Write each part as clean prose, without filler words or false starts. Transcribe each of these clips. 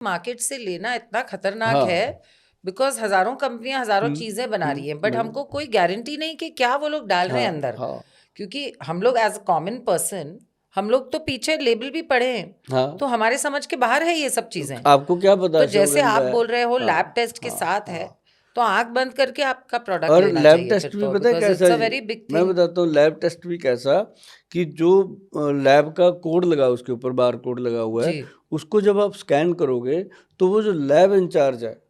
Market से लेना इतना खतरनाक हाँ है, बिकॉज हजारों कंपनियां हजारों चीजें बना रही हैं, बट बिल्कुल। हमको कोई गारंटी नहीं कि क्या वो लोग डाल रहे हैं हाँ अंदर। हाँ क्योंकि हम लोग एज अ कॉमन पर्सन, हम लोग तो पीछे लेबल भी पढ़े हैं, हाँ। तो हमारे समझ के बाहर है ये सब तो चीजें। आपको क्या पता तो जैसे अशवगंधा आप है? बोल रहे हो हाँ लैब टेस्ट के हाँ साथ है, हाँ। तो आंख बंद करके आपका प्रोडक्ट और लेना लैब चाहिए फिर टेस्ट भी तो, पता है बिकॉज कैसा इट्स है अ जी? वेरी बिग मैं थिंग। बताता हूँ लैब टेस्ट भी कैसा, कि जो लैब का कोड लगा, उसके ऊपर बार कोड लगा हुआ जी। है, उसको जब आप स्कैन करोगे तो वो जो लैब इंचार्ज है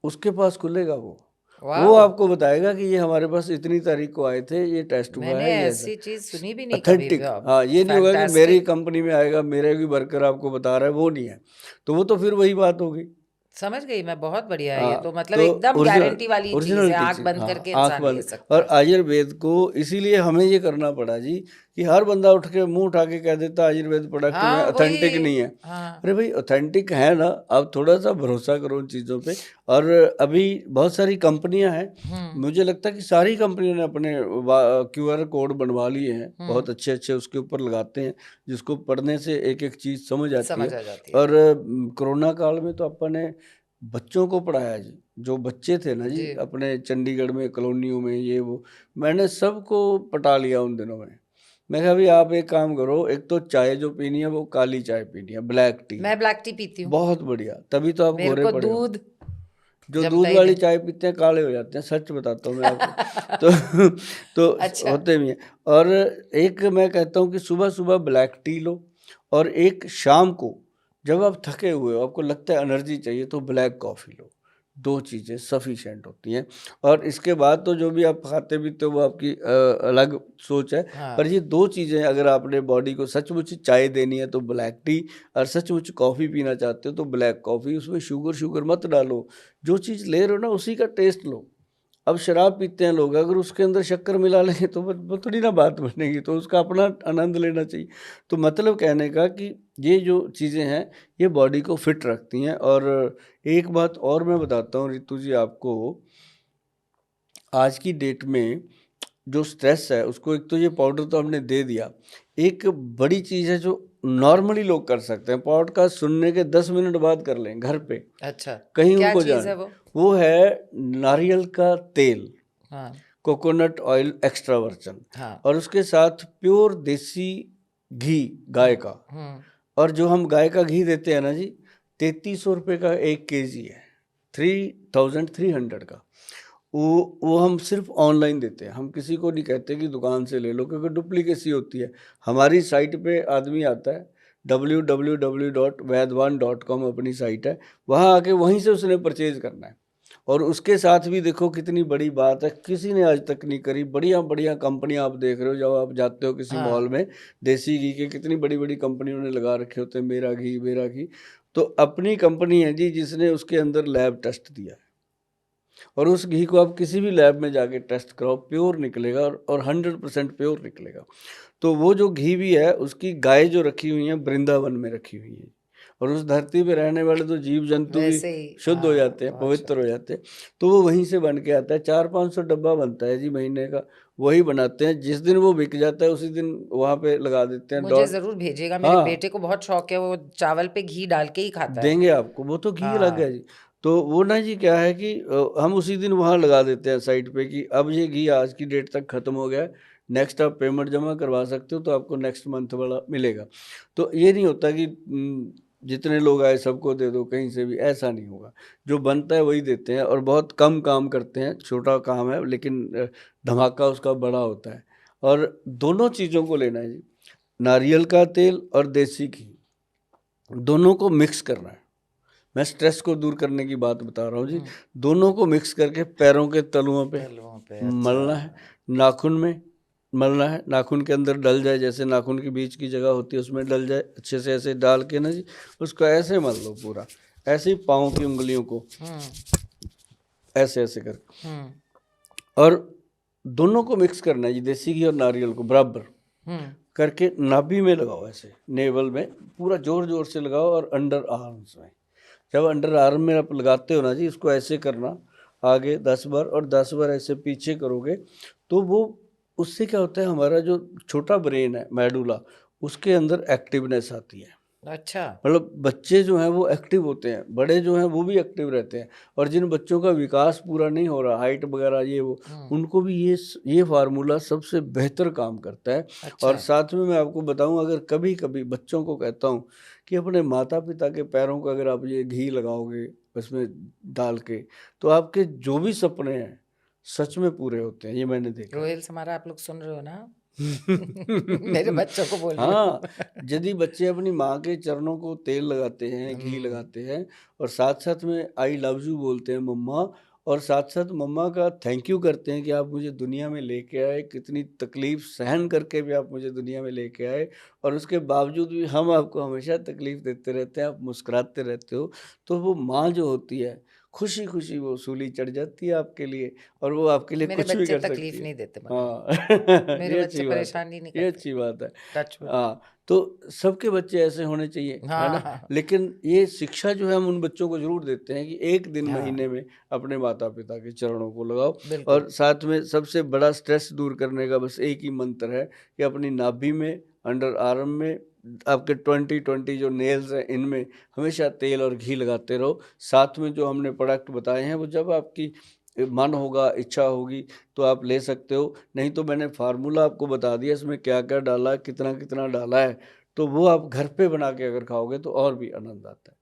उसके पास खुलेगा वो वाओ, आपको बताएगा कि ये हमारे पास इतनी तारीख को आए थे, ये टेस्ट हुआ मैंने है, ये ऐसा ऐसी चीज सुनी भी नहीं कभी। अथेंटिक। हाँ, ये नहीं होगा कि मेरी फैंटास्टिक। कंपनी में आएगा, मेरा भी वर्कर आपको बता रहा है, वो नहीं है। तो वो तो फिर वही बात होगी। समझ गई मैं, बहुत बढ़िया है ये हाँ, तो, मतलब तो एकदम ओरिजिनल गारंटी वाली चीज है, ओरिजिनलिटी आंख चीज, बंद हाँ करके आंख इंसान ले बंद। सकता और है। आयुर्वेद को इसीलिए हमें ये करना पड़ा जी, कि हर बंदा उठ के मुंह उठा के कह देता आयुर्वेद प्रोडक्ट में हाँ ऑथेंटिक वही। नहीं है। हाँ। अरे भाई, ऑथेंटिक है ना, आप थोड़ा सा भरोसा करो उन चीज़ों पे। और अभी बहुत सारी कंपनियां हैं, मुझे लगता है कि सारी कंपनियों ने अपने QR कोड बनवा लिए हैं, बहुत अच्छे अच्छे, उसके ऊपर लगाते हैं, जिसको पढ़ने से एक एक चीज़ समझ आती समझ है। आ जाती है। और कोरोना काल में तो अपन ने बच्चों को पढ़ाया जी, जो बच्चे थे ना जी जी। अपने चंडीगढ़ में कॉलोनियों में, ये वो मैंने सबको पटा लिया उन दिनों में। मैं कहा भाई आप एक काम करो, एक तो चाय जो पीनी है वो काली चाय पीनी है, ब्लैक टी, मैं ब्लैक टी पीती हूँ। बहुत बढ़िया, तभी तो आप मेरे गोरे को पड़े हो। दूध जो जमता दूध ही वाली नहीं। चाय पीते हैं काले हो जाते हैं, सच बताता हूँ मैं आपको। तो तो अच्छा। होते भी हैं। और एक मैं कहता हूँ कि सुबह सुबह ब्लैक टी लो, और एक शाम को जब आप थके हुए हो, आपको लगता है एनर्जी चाहिए, तो ब्लैक कॉफ़ी लो। दो चीज़ें सफिशेंट होती हैं। और इसके बाद तो जो भी आप खाते पीते हो वो आपकी अलग सोच है। पर हाँ। ये दो चीज़ें अगर आपने बॉडी को सचमुच चाय देनी है तो ब्लैक टी, और सचमुच कॉफ़ी पीना चाहते हो तो ब्लैक कॉफ़ी। उसमें शुगर मत डालो, जो चीज़ ले रहे हो ना उसी का टेस्ट लो। अब शराब पीते हैं लोग, अगर उसके अंदर शक्कर मिला लेंगे तो वो थोड़ी ना बात बनेगी, तो उसका अपना आनंद लेना चाहिए। तो मतलब कहने का कि ये जो चीज़ें हैं ये बॉडी को फिट रखती हैं। और एक बात और मैं बताता हूँ रितु जी आपको, आज की डेट में जो स्ट्रेस है उसको, एक तो ये पाउडर तो हमने दे दिया, एक बड़ी चीज़ है जो नॉर्मली लोग कर सकते हैं, पॉडकास्ट सुनने के 10 मिनट बाद कर लें घर पे, अच्छा, कहीं क्या उनको चीज है जाने। वो? वो है नारियल का तेल, हाँ। कोकोनट ऑयल एक्स्ट्रा वर्जन, हाँ। और उसके साथ प्योर देसी घी गाय का। हम्म। और जो हम गाय का घी देते हैं ना जी, 3300 रुपये का 1 kg है, 3300 का। वो हम सिर्फ ऑनलाइन देते हैं, हम किसी को नहीं कहते कि दुकान से ले लो, क्योंकि डुप्लीकेसी होती है। हमारी साइट पे आदमी आता है, www.vaidwan.com अपनी साइट है, वहाँ आके वहीं से उसने परचेज करना है। और उसके साथ भी देखो कितनी बड़ी बात है, किसी ने आज तक नहीं करी। बढ़िया बढ़िया कंपनियां आप देख रहे हो, जब आप जाते हो किसी मॉल में, देसी घी के कितनी बड़ी बड़ी कंपनियों ने लगा रखे होते हैं, मेरा घी मेरा घी। तो अपनी कंपनी है जी जिसने उसके अंदर लैब टेस्ट दिया है, और उस घी को आप किसी भी लैब में जाके टेस्ट कराओ, प्योर निकलेगा, और 100% प्योर निकलेगा। तो वो जो घी भी है उसकी गाय जो रखी हुई है वृंदावन में रखी हुई है, और उस धरती पे रहने वाले तो जीव जंतु भी वैसे ही, शुद्ध हो हाँ, जाते हैं, बहुत पवित्र शुद्ध। हो जाते हैं। तो वो वहीं से बन के आता है, 400-500 डब्बा बनता है जी महीने का, वही बनाते हैं। जिस दिन वो बिक जाता है उसी दिन वहाँ पे लगा देते हैं मुझे डॉट। जरूर भेजिएगा, मेरे हाँ, बेटे को बहुत शौक है, वो चावल पे घी डाल के ही खाता है। देंगे आपको, वो तो घी अलग है हाँ। जी। तो वो ना जी क्या है कि हम उसी दिन वहाँ लगा देते हैं साइट पे कि अब ये घी आज की डेट तक ख़त्म हो गया है, नेक्स्ट आप पेमेंट जमा करवा सकते हो, तो आपको नेक्स्ट मंथ वाला मिलेगा। तो ये नहीं होता कि जितने लोग आए सबको दे दो कहीं से भी, ऐसा नहीं होगा। जो बनता है वही देते हैं, और बहुत कम काम करते हैं, छोटा काम है लेकिन धमाका उसका बड़ा होता है। और दोनों चीज़ों को लेना है जी, नारियल का तेल और देसी घी, दोनों को मिक्स करना है। मैं स्ट्रेस को दूर करने की बात बता रहा हूँ जी। दोनों को मिक्स करके पैरों के तलुओं पे तलवों पे, अच्छा। मलना है, नाखून में मलना है, नाखून के अंदर डल जाए, जैसे नाखून के बीच की जगह होती है उसमें डल जाए, अच्छे से ऐसे डाल के ना जी उसको ऐसे मल लो पूरा, ऐसे ही पाँव की उंगलियों को ऐसे ऐसे कर, और दोनों को मिक्स करना है जी, देसी घी और नारियल को बराबर करके नाभि में लगाओ, ऐसे नेवल में पूरा जोर जोर से लगाओ, और अंडर आर्म्स में। जब अंडर आर्म में आप लगाते हो ना जी, इसको ऐसे करना आगे 10 बार, और 10 बार ऐसे पीछे करोगे, तो वो उससे क्या होता है, हमारा जो छोटा ब्रेन है मेडुला, उसके अंदर एक्टिवनेस आती है। अच्छा। मतलब बच्चे जो हैं वो एक्टिव होते हैं, बड़े जो हैं वो भी एक्टिव रहते हैं। और जिन बच्चों का विकास पूरा नहीं हो रहा, हाइट वगैरह ये वो, हुँ, उनको भी ये फार्मूला सबसे बेहतर काम करता है। और अच्छा। साथ में मैं आपको बताऊं, अगर कभी कभी बच्चों को कहता हूं कि अपने माता पिता के पैरों को अगर आप ये घी लगाओगे उसमें डाल के, तो आपके जो भी सपने हैं सच में पूरे होते हैं, ये मैंने देखा है। रोहिल समारा आप लोग सुन रहे हो ना? मेरे बच्चों को बोल रही हाँ, हूँ। यदि बच्चे अपनी माँ के चरणों को तेल लगाते हैं, घी हुँ, लगाते हैं और साथ-साथ में आई लव यू बोलते हैं मम्मा, और साथ-साथ मम्मा का थैंक यू करते हैं कि आप मुझे दुनिया में लेके आए, कितनी तकलीफ़ सहन करके भी आप मुझे दुनिया में लेके आए और उसके बावजूद भी हम आपको हमेशा तकलीफ़ देते रहते हैं, आप मुस्कुराते रहते हो। तो वो माँ जो होती है, खुशी-खुशी वो सूली चढ़ जाती है आपके लिए और वो आपके लिए मेरे कुछ भी बच्चे कर सकती तकलीफ़ है। नहीं देते मगर, हाँ, मेरे ये बच्चे अच्छी बात है। परेशान ही नहीं ये करते। अच्छी बात है। Touch wood. हाँ, तो सबके बच्चे ऐसे होने चाहिए, है हाँ, ना? हाँ, लेकिन ये शिक्षा जो है हम उन बच्चों को ज़रूर देते हैं कि 1 दिन हाँ, महीने में अपने माता-पिता के चरणों को लगाओ। बिल्कुल। और साथ में सबसे बड़ा स्ट्रेस दूर करने का बस एक ही मंत्र है कि अपनी नाभि में, अंडर आर्म में, आपके 20-20 जो नेल्स हैं इनमें हमेशा तेल और घी लगाते रहो। साथ में जो हमने प्रोडक्ट बताए हैं वो जब आपकी मन होगा, इच्छा होगी तो आप ले सकते हो। नहीं तो मैंने फ़ॉर्मूला आपको बता दिया इसमें क्या-क्या डाला है, कितना-कितना डाला है, तो वो आप घर पे बना के अगर खाओगे तो और भी आनंद आता है।